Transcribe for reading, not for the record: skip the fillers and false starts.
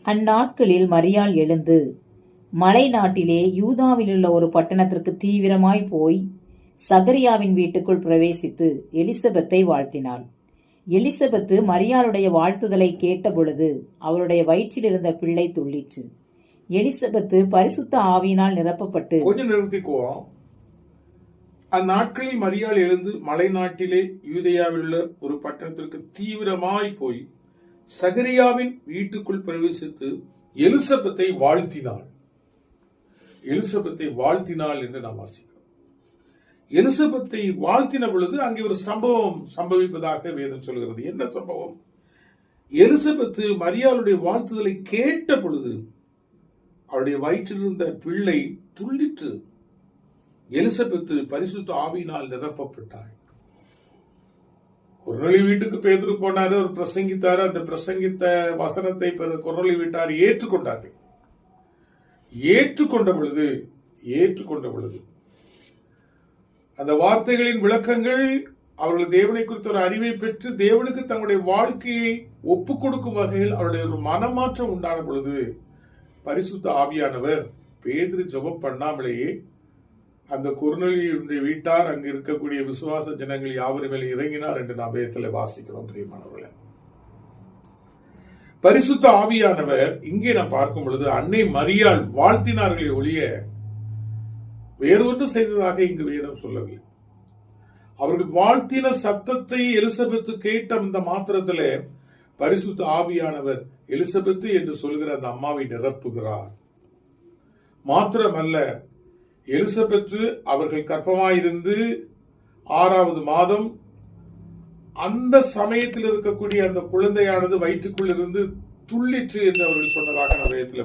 அந்நாட்களில் மரியாள் எழுந்து மலை நாட்டிலே யூதாவிலுள்ள ஒரு பட்டணத்திற்கு தீவிரமாய் போய் சகரியாவின் வீட்டுக்குள் பிரவேசித்து எலிசபெத்தை வாழ்த்தினாள். எலிசபெத்து மரியாளுடைய வாழ்த்துதலை கேட்டபொழுது அவருடைய வயிற்றில் இருந்த பிள்ளை துள்ளிற்று. எலிசபெத்து பரிசுத்த ஆவியினால் நிரப்பப்பட்டு கொஞ்சம் நிறுத்திக்குவோம். அந்நாட்களில் மரியாள் எழுந்து மலை நாட்டிலே யூதேயாவில் உள்ள ஒரு பட்டணத்திற்கு தீவிரமாய் போய் சகரியாவின் வீட்டுக்குள் பிரவேசித்து எலிசபெத்தை வாழ்த்தினாள். எலிசபெத்தை வாழ்த்தினாள் என்று நாம் வாசிக்கிறோம். எலிசபெத்தை வாழ்த்தின பொழுது அங்கே ஒரு சம்பவம் சம்பவிப்பதாக வேதம் சொல்கிறது. என்ன சம்பவம்? எலிசபெத்து மரியாளுடைய வாழ்த்துதலை கேட்ட பொழுது அவருடைய வயிற்றில் இருந்த பிள்ளை துள்ளிற்று. எலிசபெத்து பரிசுத்த ஆவியினால் நிரப்பப்பட்டாள். கொர்நேலியு வீட்டுக்கு பேதுரு போனாரு, அவர் பிரசங்கித்தாரு. அந்த பிரசங்கித்த வசனத்தை கொர்நேலியு வீட்டார் ஏற்றுக்கொண்டார்கள். ஏற்றுக்கொண்ட பொழுது அந்த வார்த்தைகளின் விளக்கங்கள் அவர்கள் தேவனை குறித்த ஒரு அறிவை பெற்று தேவனுக்கு தங்களுடைய வாழ்க்கையை ஒப்புக் கொடுக்கும் வகையில் அவருடைய ஒரு மனமாற்றம் உண்டான பொழுது பரிசுத்த ஆவியானவர் பேதுரு ஜெபம் பண்ணாமலேயே அந்த கொர்நேலியுடைய வீட்டார் அங்கு இருக்கக்கூடிய விசுவாச ஜனங்கள் யாவரும் மேலே இறங்கினார் என்று நாம் வேதத்தில் வாசிக்கிறோம். பிரியமானவர்களே, பரிசுத்த ஆவியானவர் இங்கே நாம் பார்க்கும் பொழுது அன்னை மரியாள் வாழ்த்தினார்களே ஒழிய வேறொன்று செய்ததாக இங்கு வேதம் சொல்லவில்லை. அவர்கள் வாழ்த்தின சத்தத்தை எலிசபெத்து கேட்ட அந்த மாத்திரத்திலே பரிசுத்த ஆவியானவர் எலிசபெத்து என்று சொல்கிற அந்த அம்மாவை நிரப்புகிறார். மாத்திரமல்ல, எலிசபெத்து அவர்கள் கர்ப்பமாயிருந்து 6வது மாதம் அந்த சமயத்தில் இருக்கக்கூடிய அந்த குழந்தையானது வயிற்றுக்குள் இருந்து துள்ளிற்று என்று அவர்கள் சொன்னதாக வேதத்தில்